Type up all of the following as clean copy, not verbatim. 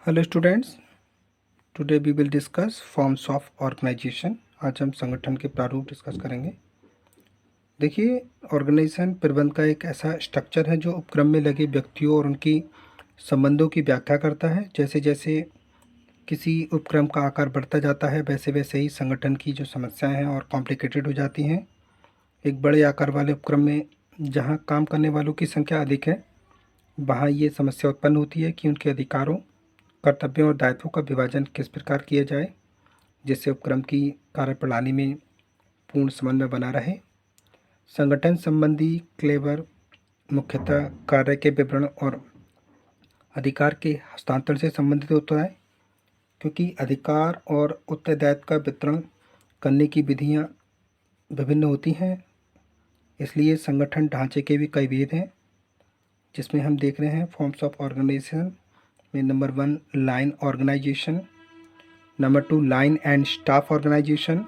Hello students, today we will discuss forms of organisation. आज हम संगठन के प्रारूप डिस्कस करेंगे। देखिए, ऑर्गेनाइजेशन प्रबंध का एक ऐसा स्ट्रक्चर है जो उपक्रम में लगे व्यक्तियों और उनकी संबंधों की व्याख्या करता है। जैसे जैसे किसी उपक्रम का आकार बढ़ता जाता है, वैसे वैसे ही संगठन की जो समस्याएं हैं और कॉम्प्लिकेटेड हो जाती हैं। एक बड़े आकार वाले उपक्रम में जहाँ काम करने वालों की संख्या अधिक है, वहाँ ये समस्या उत्पन्न होती है कि उनके अधिकारों, कर्तव्यों और दायित्वों का विभाजन किस प्रकार किया जाए जिससे उपक्रम की कार्यप्रणाली में पूर्ण समन्वय बना रहे। संगठन संबंधी क्लेवर मुख्यतः कार्य के विवरण और अधिकार के हस्तांतरण से संबंधित होता है, क्योंकि अधिकार और उत्तरदायित्व का वितरण करने की विधियां विभिन्न होती हैं। इसलिए संगठन ढांचे के भी कई भेद हैं, जिसमें हम देख रहे हैं फॉर्म्स ऑफ ऑर्गेनाइजेशन में number 1 line organisation, number 2 line and staff organisation,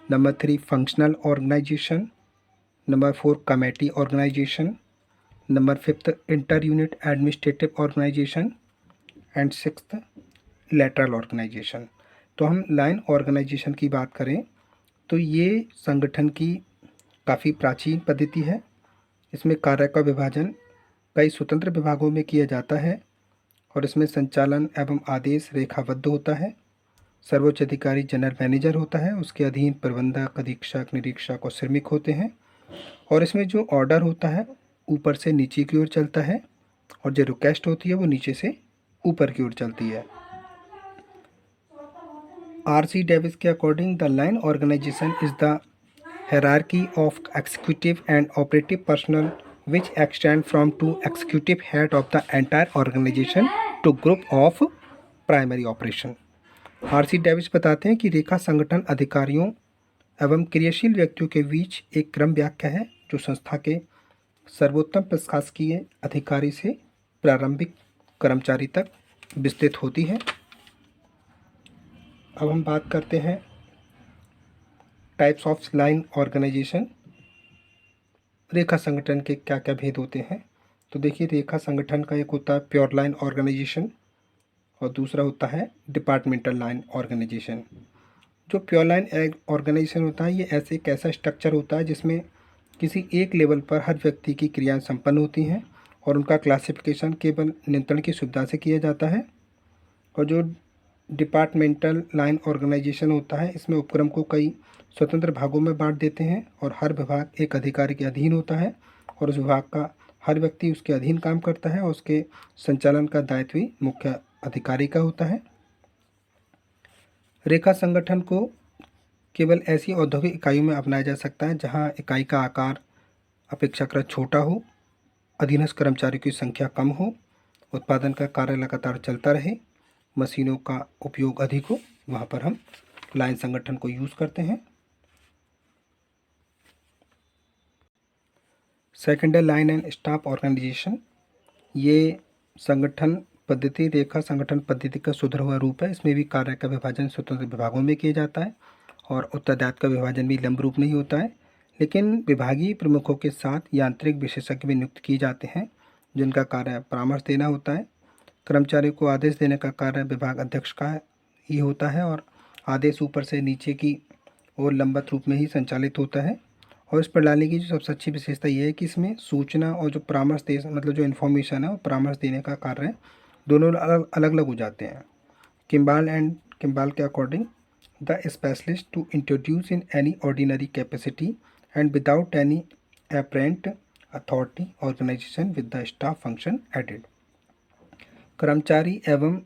number 3 functional organisation, number 4 committee organisation, number 5 inter unit administrative organisation and 6 lateral organisation. तो हम लाइन ऑर्गेनाइजेशन की बात करें तो ये संगठन की काफ़ी प्राचीन पद्धति है। इसमें कार्य का विभाजन कई स्वतंत्र विभागों में किया जाता है और इसमें संचालन एवं आदेश रेखाबद्ध होता है। सर्वोच्च अधिकारी जनरल मैनेजर होता है, उसके अधीन प्रबंधक, अधीक्षक, निरीक्षक और श्रमिक होते हैं। और इसमें जो ऑर्डर होता है ऊपर से नीचे की ओर चलता है और जो रिक्वेस्ट होती है वो नीचे से ऊपर की ओर चलती है। आर.सी. डेविस के according the line organisation is the hierarchy of executive and operative personnel which extend from to executive head of the entire organization to group of primary operation। RC. Davis बताते हैं कि रेखा संगठन अधिकारियों एवं क्रियाशील व्यक्तियों के बीच एक क्रम व्याख्या है जो संस्था के सर्वोत्तम प्रशासकीय अधिकारी से प्रारंभिक कर्मचारी तक विस्तृत होती है। अब हम बात करते हैं टाइप्स ऑफ लाइन ऑर्गेनाइजेशन। रेखा संगठन के क्या क्या भेद होते हैं। तो देखिए, रेखा संगठन का एक होता है प्योर लाइन ऑर्गेनाइजेशन और दूसरा होता है डिपार्टमेंटल लाइन ऑर्गेनाइजेशन। जो प्योर लाइन ऑर्गेनाइजेशन होता है ये ऐसे एक ऐसा स्ट्रक्चर होता है जिसमें किसी एक लेवल पर हर व्यक्ति की क्रियाएं संपन्न होती हैं और उनका क्लासिफिकेशन केवल नियंत्रण की सुविधा से किया जाता है। और जो डिपार्टमेंटल लाइन ऑर्गेनाइजेशन होता है इसमें उपक्रम को कई स्वतंत्र भागों में बांट देते हैं और हर विभाग एक अधिकारी के अधीन होता है और उस विभाग का हर व्यक्ति उसके अधीन काम करता है और उसके संचालन का दायित्व भी मुख्य अधिकारी का होता है। रेखा संगठन को केवल ऐसी औद्योगिक इकाइयों में अपनाया जा सकता है जहां इकाई का आकार अपेक्षाकृत छोटा हो, अधीनस्थ कर्मचारियों की संख्या कम हो, उत्पादन का कार्य लगातार चलता रहे, मशीनों का उपयोग अधिक हो, वहाँ पर हम लाइन संगठन को यूज़ करते हैं। सेकेंड है लाइन एंड स्टाफ ऑर्गेनाइजेशन। ये संगठन पद्धति रेखा संगठन पद्धति का सुधरा हुआ रूप है। इसमें भी कार्य का विभाजन स्वतंत्र विभागों में किया जाता है और उत्तरदायित्व का विभाजन भी लंब रूप में ही होता है, लेकिन विभागीय प्रमुखों के साथ यांत्रिक विशेषज्ञ भी नियुक्त किए जाते हैं जिनका कार्य परामर्श देना होता है। कर्मचारी को आदेश देने का कार्य विभाग अध्यक्ष का ही होता है और आदेश ऊपर से नीचे की ओर लंबवत रूप में ही संचालित होता है। और इस प्रणाली की जो सबसे अच्छी विशेषता ये है कि इसमें सूचना और जो परामर्श दे मतलब जो इन्फॉर्मेशन है और परामर्श देने का कार्य दोनों अलग अलग हो जाते हैं। किम्बाल के according the specialist to introduce in any ordinary capacity and without any apparent authority organisation with the staff function added. कर्मचारी एवं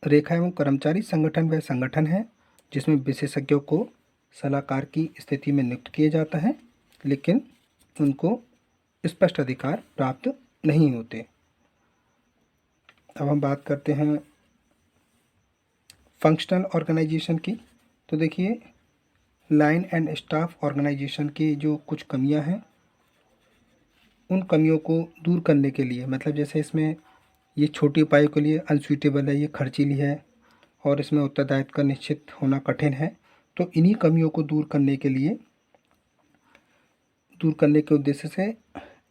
रेखा एवं कर्मचारी संगठन वह संगठन है जिसमें विशेषज्ञों को सलाहकार की स्थिति में नियुक्त किया जाता है, लेकिन उनको स्पष्ट अधिकार प्राप्त नहीं होते। अब हम बात करते हैं फंक्शनल ऑर्गेनाइजेशन की। तो देखिए, लाइन एंड स्टाफ ऑर्गेनाइजेशन की जो कुछ कमियां हैं उन कमियों को दूर करने के लिए, मतलब जैसे इसमें ये छोटी इकाइयों के लिए अनसूटेबल है, ये खर्चीली है और इसमें उत्तरदायित्व का निश्चित होना कठिन है। तो इन्हीं कमियों को दूर करने के उद्देश्य से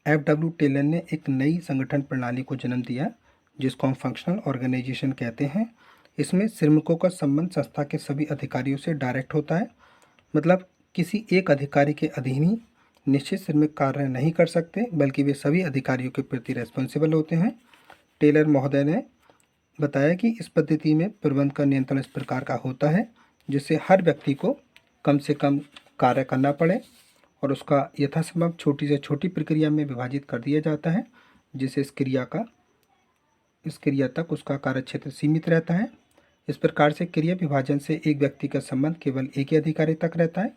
F.W. टेलर ने एक नई संगठन प्रणाली को जन्म दिया जिसको हम फंक्शनल ऑर्गेनाइजेशन कहते हैं। इसमें श्रमिकों का संबंध संस्था के सभी अधिकारियों से डायरेक्ट होता है। मतलब किसी एक अधिकारी के अधीन ही निश्चित श्रमिक कार्य नहीं कर सकते, बल्कि वे सभी अधिकारियों के प्रति रेस्पॉन्सिबल होते हैं। टेलर महोदय ने बताया कि इस पद्धति में प्रबंध का नियंत्रण इस प्रकार का होता है जिससे हर व्यक्ति को कम से कम कार्य करना पड़े और उसका यथासंभव छोटी से छोटी प्रक्रिया में विभाजित कर दिया जाता है, जिससे इस क्रिया तक उसका कार्य क्षेत्र सीमित रहता है। इस प्रकार से क्रिया विभाजन से एक व्यक्ति का संबंध केवल एक ही अधिकारी तक रहता है,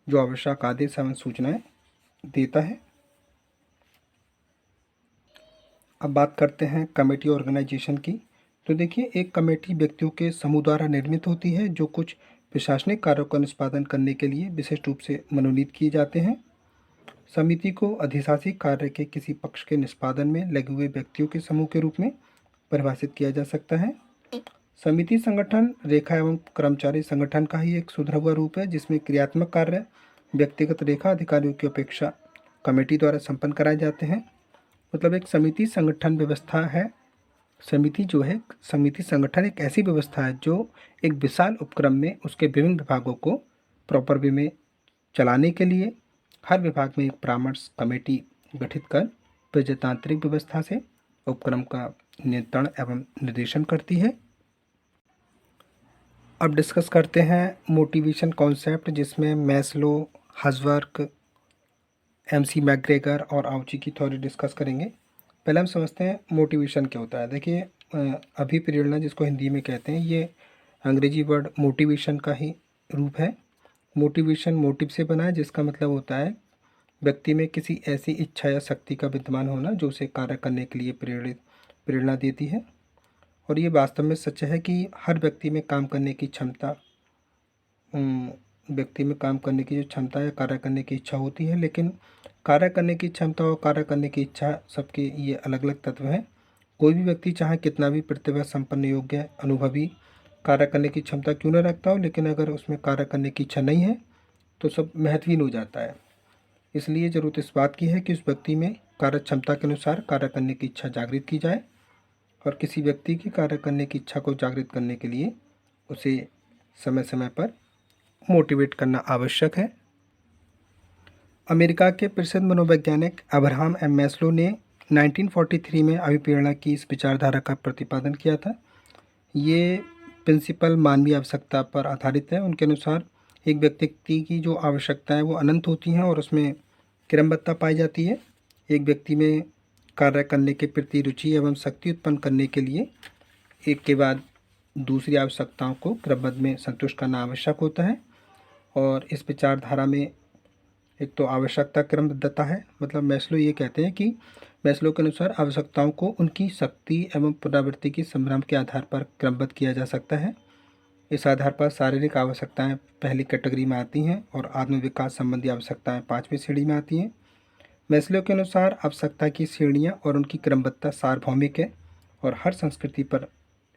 जो आवश्यक आदेश एवं सूचनाएं देता है। अब बात करते हैं कमेटी ऑर्गेनाइजेशन की। तो देखिए, एक कमेटी व्यक्तियों के समूह द्वारा निर्मित होती है जो कुछ प्रशासनिक कार्यों का निष्पादन करने के लिए विशिष्ट रूप से मनोनीत किए जाते हैं। समिति को अधिशासी कार्य के किसी पक्ष के निष्पादन में लगे हुए व्यक्तियों के समूह के रूप में परिभाषित किया जा सकता है। समिति संगठन रेखा एवं कर्मचारी संगठन का ही एक सुधरा हुआ रूप है, जिसमें क्रियात्मक कार्य व्यक्तिगत रेखा अधिकारियों की अपेक्षा कमेटी द्वारा संपन्न कराए जाते हैं। मतलब एक समिति संगठन व्यवस्था है। समिति संगठन एक ऐसी व्यवस्था है जो एक विशाल उपक्रम में उसके विभिन्न विभागों को प्रॉपर वे में चलाने के लिए हर विभाग में एक परामर्श कमेटी गठित कर प्रजातांत्रिक व्यवस्था से उपक्रम का नियंत्रण एवं निर्देशन करती है। अब डिस्कस करते हैं मोटिवेशन कॉन्सेप्ट, जिसमें मैस्लो, हजवर्क, एमसी मैकग्रेगर और आउची की थ्योरी डिस्कस करेंगे। पहले हम समझते हैं मोटिवेशन क्या होता है। देखिए, अभिप्रेरणा जिसको हिंदी में कहते हैं, ये अंग्रेजी वर्ड मोटिवेशन का ही रूप है। मोटिवेशन मोटिव से बना है, जिसका मतलब होता है व्यक्ति में किसी ऐसी इच्छा या शक्ति का विद्यमान होना जो उसे कार्य करने के लिए प्रेरणा देती है। और ये वास्तव में सच है कि हर व्यक्ति में काम करने की क्षमता जो क्षमता या कार्य करने की इच्छा होती है, लेकिन कार्य करने की क्षमता और कार्य करने की इच्छा सबके ये अलग अलग तत्व हैं। कोई भी व्यक्ति चाहे कितना भी प्रतिभा संपन्न, योग्य, अनुभवी, कार्य करने की क्षमता क्यों न रखता हो, लेकिन अगर उसमें कार्य करने की इच्छा नहीं है तो सब महत्वहीन हो जाता है। इसलिए ज़रूरत इस बात की है कि उस व्यक्ति में कार्य क्षमता के अनुसार कार्य करने की इच्छा जागृत की जाए, और किसी व्यक्ति की कार्य करने की इच्छा को जागृत करने के लिए उसे समय समय पर मोटिवेट करना आवश्यक है। अमेरिका के प्रसिद्ध मनोवैज्ञानिक अब्राहम एम मैस्लो ने 1943 में अभिप्रेरणा की इस विचारधारा का प्रतिपादन किया था। ये प्रिंसिपल मानवीय आवश्यकता पर आधारित है। उनके अनुसार एक व्यक्ति की जो आवश्यकताएं वो अनंत होती हैं और उसमें क्रमबद्धता पाई जाती है। एक व्यक्ति में कार्य करने के प्रति रुचि एवं शक्ति उत्पन्न करने के लिए एक के बाद दूसरी आवश्यकताओं को क्रमबद्ध में संतुष्ट करना आवश्यक होता है। और इस विचारधारा में एक तो आवश्यकता क्रमबद्धता है। मतलब मैस्लो ये कहते हैं कि मैस्लो के अनुसार आवश्यकताओं को उनकी शक्ति एवं पुनरावृत्ति की संभ्रम के आधार पर क्रमबद्ध किया जा सकता है। इस आधार पर शारीरिक आवश्यकताएं पहली कैटेगरी में आती हैं और आत्मविकास संबंधी आवश्यकताएं 5वीं श्रेणी में आती हैं। मैस्लो के अनुसार आवश्यकता की श्रेणियां और उनकी क्रमबद्धता सार्वभौमिक है और हर संस्कृति पर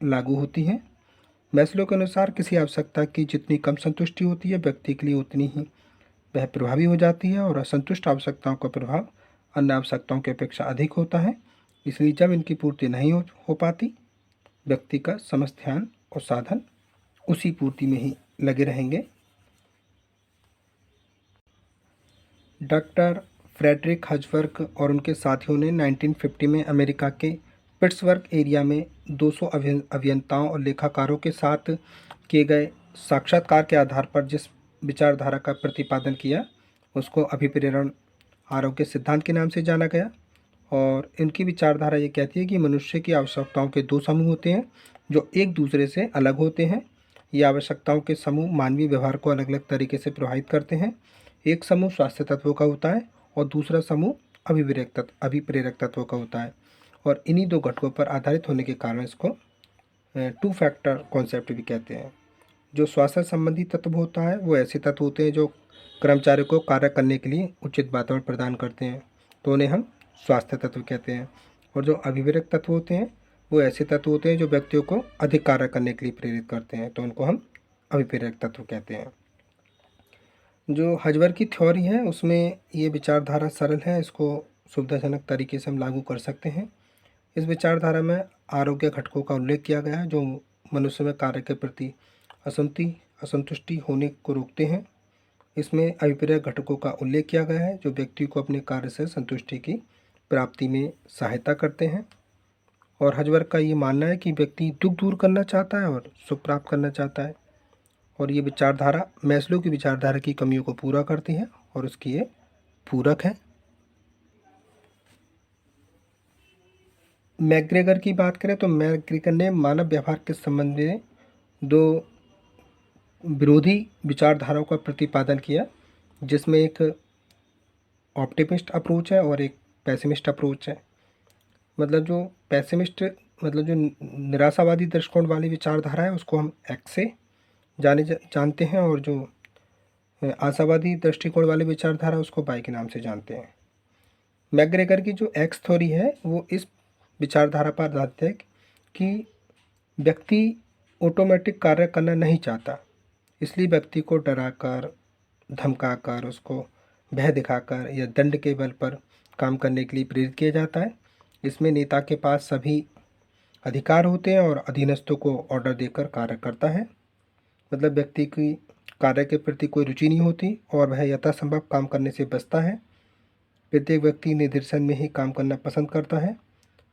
लागू होती हैं। मैस्लो के अनुसार किसी आवश्यकता की जितनी कम संतुष्टि होती है व्यक्ति के लिए उतनी ही वह प्रभावी हो जाती है, और असंतुष्ट आवश्यकताओं का प्रभाव अन्य आवश्यकताओं की अपेक्षा अधिक होता है। इसलिए जब इनकी पूर्ति नहीं हो पाती, व्यक्ति का समस्त ध्यान और साधन उसी पूर्ति में ही लगे रहेंगे। डॉक्टर फ्रेडरिक हजवर्क और उनके साथियों ने 1950 में अमेरिका के पिट्सबर्ग एरिया में 200 अभियंताओं और लेखाकारों के साथ किए गए साक्षात्कार के आधार पर जिस विचारधारा का प्रतिपादन किया उसको अभिप्रेरण आरोग्य सिद्धांत के नाम से जाना गया। और इनकी विचारधारा ये कहती है कि मनुष्य की आवश्यकताओं के 2 समूह होते हैं जो एक दूसरे से अलग होते हैं। ये आवश्यकताओं के समूह मानवीय व्यवहार को अलग अलग तरीके से प्रभावित करते हैं। एक समूह स्वास्थ्य तत्वों का होता है और दूसरा समूह अभिप्रेरक तत्वों का होता है। और इन्हीं 2 घटकों पर आधारित होने के कारण इसको 2 फैक्टर कॉन्सेप्ट भी कहते हैं। जो स्वास्थ्य संबंधी तत्व होता है वो ऐसे तत्व होते हैं जो कर्मचारियों को कार्य करने के लिए उचित वातावरण प्रदान करते हैं, तो उन्हें हम स्वास्थ्य तत्व कहते हैं। और जो अभिप्रेरक तत्व होते हैं वो ऐसे तत्व होते हैं जो व्यक्तियों को अधिक कार्य करने के लिए प्रेरित करते हैं, तो उनको हम अभिप्रेरक तत्व कहते हैं। जो हजवर की थ्योरी है उसमें ये विचारधारा सरल है, इसको सुविधाजनक तरीके से हम लागू कर सकते हैं। इस विचारधारा में आरोग्य घटकों का उल्लेख किया गया है जो मनुष्य में कार्य के प्रति असंतुष्टि होने को रोकते हैं। इसमें अभिप्रेरक घटकों का उल्लेख किया गया है जो व्यक्ति को अपने कार्य से संतुष्टि की प्राप्ति में सहायता करते हैं। और हजवर्क का ये मानना है कि व्यक्ति दुख दूर करना चाहता है और सुख प्राप्त करना चाहता है, और ये विचारधारा मैस्लो की विचारधारा की कमियों को पूरा करती है और उसकी ये पूरक है। मैकग्रेगर की बात करें तो मैकग्रेगर ने मानव व्यवहार के संबंध में दो विरोधी विचारधाराओं का प्रतिपादन किया, जिसमें एक ऑप्टिमिस्ट अप्रोच है और एक पैसिमिस्ट अप्रोच है। मतलब जो पैसिमिस्ट मतलब जो निराशावादी दृष्टिकोण वाली विचारधारा है उसको हम एक्स से जानते हैं, और जो आशावादी दृष्टिकोण वाली विचारधारा उसको वाई के नाम से जानते हैं। मैकग्रेगर की जो एक्स थ्योरी है वो इस विचारधारा पर आधारित है कि व्यक्ति ऑटोमेटिक कार्य करना नहीं चाहता, इसलिए व्यक्ति को डराकर, धमकाकर, उसको भय दिखाकर या दंड के बल पर काम करने के लिए प्रेरित किया जाता है। इसमें नेता के पास सभी अधिकार होते हैं और अधीनस्थों को ऑर्डर देकर कार्य करता है। मतलब व्यक्ति की कार्य के प्रति कोई रुचि नहीं होती और वह यथासंभव काम करने से बचता है। प्रत्येक व्यक्ति निर्देशन में ही काम करना पसंद करता है।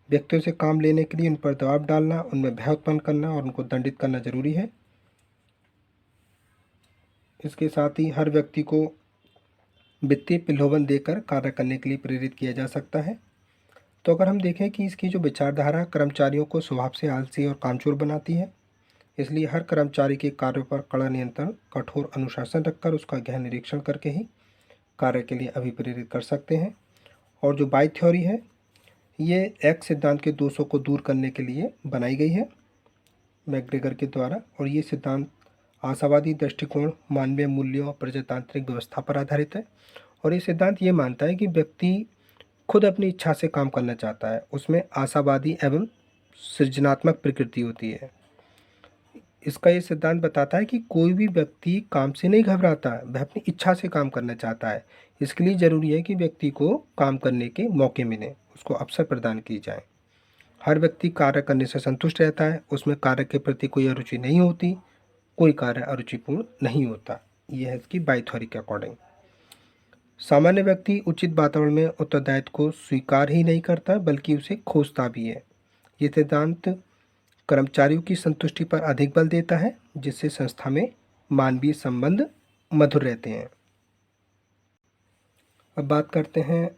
व्यक्तियों से काम लेने के लिए उन पर दबाव डालना, उनमें भय उत्पन्न करना और उनको दंडित करना जरूरी है। इसके साथ ही हर व्यक्ति को वित्तीय प्रलोभन देकर कार्य करने के लिए प्रेरित किया जा सकता है। तो अगर हम देखें कि इसकी जो विचारधारा कर्मचारियों को स्वभाव से आलसी और कामचोर बनाती है, इसलिए हर कर्मचारी के कार्यों पर कड़ा नियंत्रण, कठोर अनुशासन रखकर उसका गहन निरीक्षण करके ही कार्य के लिए अभिप्रेरित कर सकते हैं। और जो बाई थ्योरी है ये एक्स सिद्धांत के दोषों को दूर करने के लिए बनाई गई है मैकग्रेगर के द्वारा, और ये सिद्धांत आशावादी दृष्टिकोण, मानवीय मूल्यों और प्रजातांत्रिक व्यवस्था पर आधारित है। और ये सिद्धांत ये मानता है कि व्यक्ति खुद अपनी इच्छा से काम करना चाहता है, उसमें आशावादी एवं सृजनात्मक प्रकृति होती है। इसका ये सिद्धांत बताता है कि कोई भी व्यक्ति काम से नहीं घबराता, वह अपनी इच्छा से काम करना चाहता है। इसके लिए ज़रूरी है कि व्यक्ति को काम करने के मौके मिलें, उसको अवसर प्रदान की जाए। हर व्यक्ति कार्य करने से संतुष्ट रहता है, उसमें कार्य के प्रति कोई अरुचि नहीं होती, कोई कार्य अरुचिपूर्ण नहीं होता। यह है इसकी बाई थ्योरी के अकॉर्डिंग। सामान्य व्यक्ति उचित वातावरण में उत्तरदायित्व को स्वीकार ही नहीं करता बल्कि उसे खोजता भी है। ये सिद्धांत कर्मचारियों की संतुष्टि पर अधिक बल देता है, जिससे संस्था में मानवीय संबंध मधुर रहते हैं। अब बात करते हैं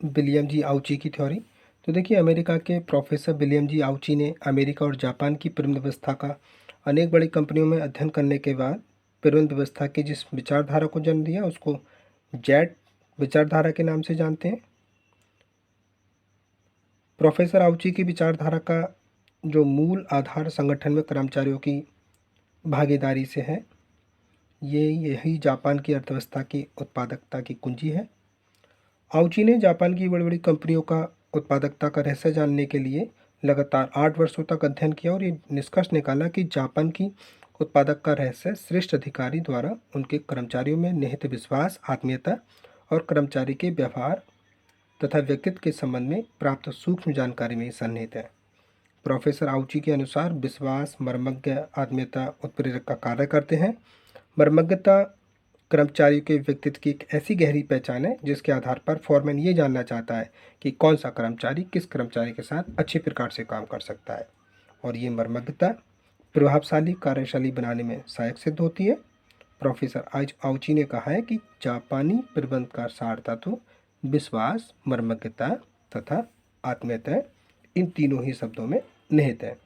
विलियम जी आउची की थ्योरी। तो देखिए, अमेरिका के प्रोफेसर विलियम जी आउची ने अमेरिका और जापान की प्रबंध व्यवस्था का अनेक बड़ी कंपनियों में अध्ययन करने के बाद प्रबंध व्यवस्था की जिस विचारधारा को जन्म दिया उसको जेट विचारधारा के नाम से जानते हैं। प्रोफेसर आउची की विचारधारा का जो मूल आधार संगठन में कर्मचारियों की भागीदारी से है, यही जापान की अर्थव्यवस्था की उत्पादकता की कुंजी है। आउची ने जापान की बड़ी बड़ी कंपनियों का उत्पादकता का रहस्य जानने के लिए लगातार 8 वर्षों तक अध्ययन किया और ये निष्कर्ष निकाला कि जापान की उत्पादक का रहस्य श्रेष्ठ अधिकारी द्वारा उनके कर्मचारियों में निहित विश्वास, आत्मीयता और कर्मचारी के व्यवहार तथा व्यक्तित्व के संबंध में प्राप्त सूक्ष्म जानकारी में सन्निहित है। प्रोफेसर आउची के अनुसार विश्वास, मर्मज्ञ, आत्मीयता उत्प्रेरक का कार्य करते हैं। मर्मज्ञता कर्मचारियों के व्यक्तित्व की एक ऐसी गहरी पहचान है जिसके आधार पर फॉरमैन ये जानना चाहता है कि कौन सा कर्मचारी किस कर्मचारी के साथ अच्छे प्रकार से काम कर सकता है, और ये मर्मज्ञता प्रभावशाली कार्यशैली बनाने में सहायक सिद्ध होती है। प्रोफेसर आउची ने कहा है कि जापानी प्रबंध का सार तत्व विश्वास, मर्मज्ञता तथा आत्मीयता इन तीनों ही शब्दों में निहित है।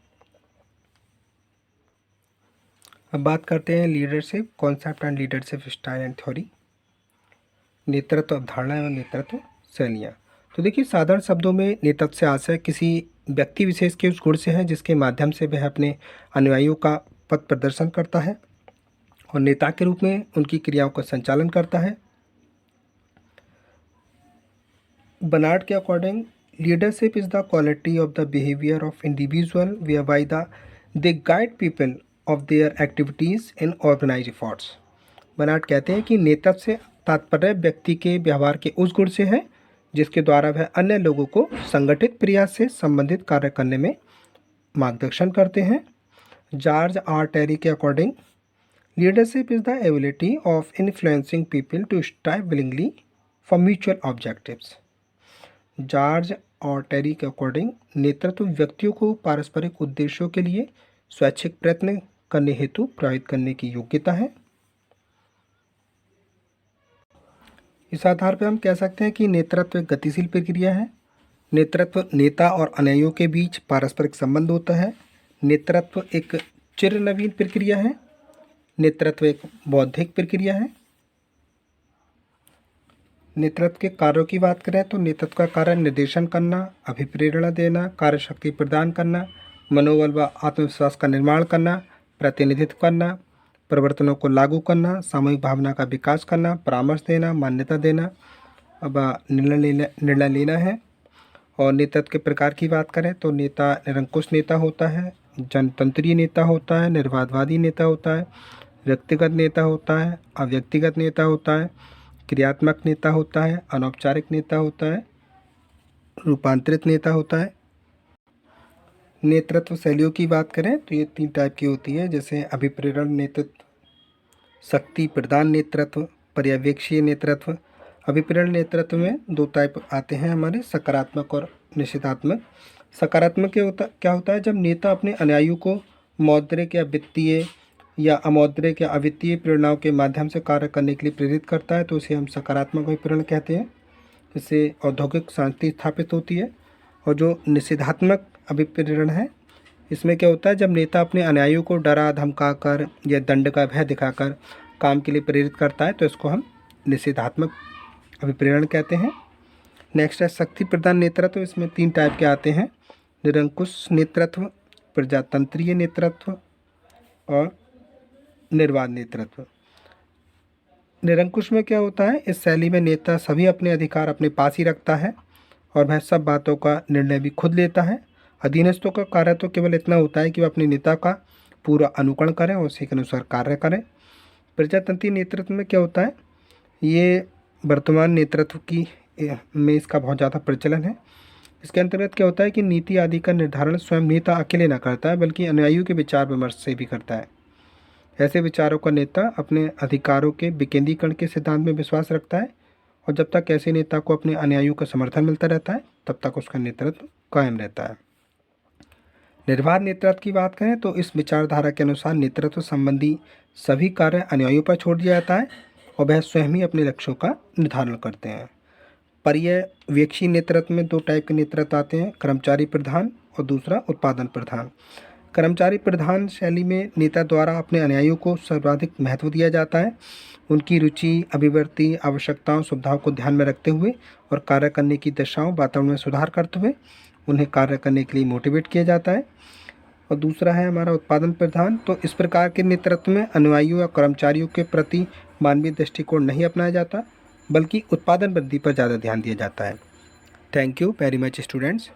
अब बात करते हैं leadership concept and leadership style and theory, नेतृत्व अवधारणा एवं नेतृत्व शैलियाँ। तो देखिए, साधारण शब्दों में नेतृत्व से आशय किसी व्यक्ति विशेष के उस गुण से है जिसके माध्यम से वह अपने अनुयायियों का पथ प्रदर्शन करता है और नेता के रूप में उनकी क्रियाओं का संचालन करता है। बर्नार्ड के according leadership is the quality of the behaviour of individual whereby they guide people of their activities in organise efforts. Bernard कहते हैं कि नेतृत्व से तात्पर्य व्यक्ति के व्यवहार के उस गुण से है जिसके द्वारा वह अन्य लोगों को संगठित प्रयास से संबंधित कार्य करने में मार्गदर्शन करते हैं। जॉर्ज आर टेरी के according leadership is the ability of influencing people to strive willingly for mutual objectives. George और टेरी के अकॉर्डिंग नेतृत्व व्यक्तियों को पारस्परिक उद्देश्यों के लिए स्वैच्छिक प्रयत्न करने हेतु प्रेरित करने की योग्यता है। इस आधार पर हम कह सकते हैं कि नेतृत्व एक गतिशील प्रक्रिया है। नेतृत्व नेता और अनुयायियों के बीच पारस्परिक संबंध होता है। नेतृत्व एक चिर नवीन प्रक्रिया है। नेतृत्व एक बौद्धिक प्रक्रिया है। नेतृत्व के कार्यों की बात करें तो नेतृत्व का कार्य निर्देशन करना, अभिप्रेरणा देना, कार्य शक्ति प्रदान करना, मनोबल व आत्मविश्वास का निर्माण करना, प्रतिनिधित्व करना, परिवर्तनों को लागू करना, सामूहिक भावना का विकास करना, परामर्श देना, मान्यता देना, अब निर्णय लेना है। और नेतृत्व के प्रकार की बात करें तो नेता निरंकुश नेता होता है, जनतंत्रीय नेता होता है, निर्वादवादी नेता होता है, व्यक्तिगत नेता होता है, अव्यक्तिगत नेता होता है, क्रियात्मक नेता होता है, अनौपचारिक नेता होता है, रूपांतरित नेता होता है। नेतृत्व शैलियों की बात करें तो ये 3 टाइप की होती है, जैसे अभिप्रेरण नेतृत्व, शक्ति प्रदान नेतृत्व, पर्यवेक्षीय नेतृत्व। अभिप्रेरण नेतृत्व में 2 टाइप आते हैं हमारे, सकारात्मक और निषेधात्मक। सकारात्मक क्या होता है, जब नेता अपने अनुयायियों को मौद्रिक या वित्तीय या अमौद्रिक या अवित्तीय प्रेरणाओं के माध्यम से कार्य करने के लिए प्रेरित करता है तो उसे हम सकारात्मक अभिप्रेरण कहते हैं। इससे औद्योगिक शांति स्थापित होती है। और जो निषेधात्मक अभिप्रेरण है, इसमें क्या होता है, जब नेता अपने अनुयायियों को डरा धमकाकर या दंड का भय दिखाकर काम के लिए प्रेरित करता है तो इसको हम निषेधात्मक अभिप्रेरण कहते हैं। नेक्स्ट है शक्ति प्रदान नेतृत्व। इसमें 3 टाइप के आते हैं, निरंकुश नेतृत्व, प्रजातंत्रीय नेतृत्व और निर्वाद नेतृत्व। निरंकुश में क्या होता है, इस शैली में नेता सभी अपने अधिकार अपने पास ही रखता है और वह सब बातों का निर्णय भी खुद लेता है। अधीनस्थों का कार्य तो केवल इतना होता है कि वह अपने नेता का पूरा अनुकरण करें और उसी के अनुसार कार्य करें। प्रजातंत्रीय नेतृत्व में क्या होता है, ये वर्तमान नेतृत्व की में इसका बहुत ज़्यादा प्रचलन है। इसके अंतर्गत क्या होता है कि नीति आदि का निर्धारण स्वयं नेता अकेले न करता है बल्कि अनुयायियों के विचार विमर्श से भी करता है। ऐसे विचारों का नेता अपने अधिकारों के विकेंद्रीकरण के सिद्धांत में विश्वास रखता है और जब तक ऐसे नेता को अपने अनुयायियों का समर्थन मिलता रहता है तब तक उसका नेतृत्व कायम रहता है। निर्वाद नेतृत्व की बात करें तो इस विचारधारा के अनुसार नेतृत्व संबंधी सभी कार्य अनुयायियों पर छोड़ दिया जाता है और वह स्वयं ही अपने लक्ष्यों का निर्धारण करते हैं। पर्यवेक्षी नेतृत्व में 2 टाइप के नेतृत्व आते हैं, कर्मचारी प्रधान और दूसरा उत्पादन प्रधान। कर्मचारी प्रधान शैली में नेता द्वारा अपने अनुयायियों को सर्वाधिक महत्व दिया जाता है। उनकी रुचि, अभिवृत्ति, आवश्यकताओं, सुविधाओं को ध्यान में रखते हुए और कार्य करने की दशाओं, वातावरण में सुधार करते हुए उन्हें कार्य करने के लिए मोटिवेट किया जाता है। और दूसरा है हमारा उत्पादन प्रधान। तो इस प्रकार के नेतृत्व में अनुयायियों या कर्मचारियों के प्रति मानवीय दृष्टिकोण नहीं अपनाया जाता बल्कि उत्पादन वृद्धि पर ज़्यादा ध्यान दिया जाता है। Thank you very much students.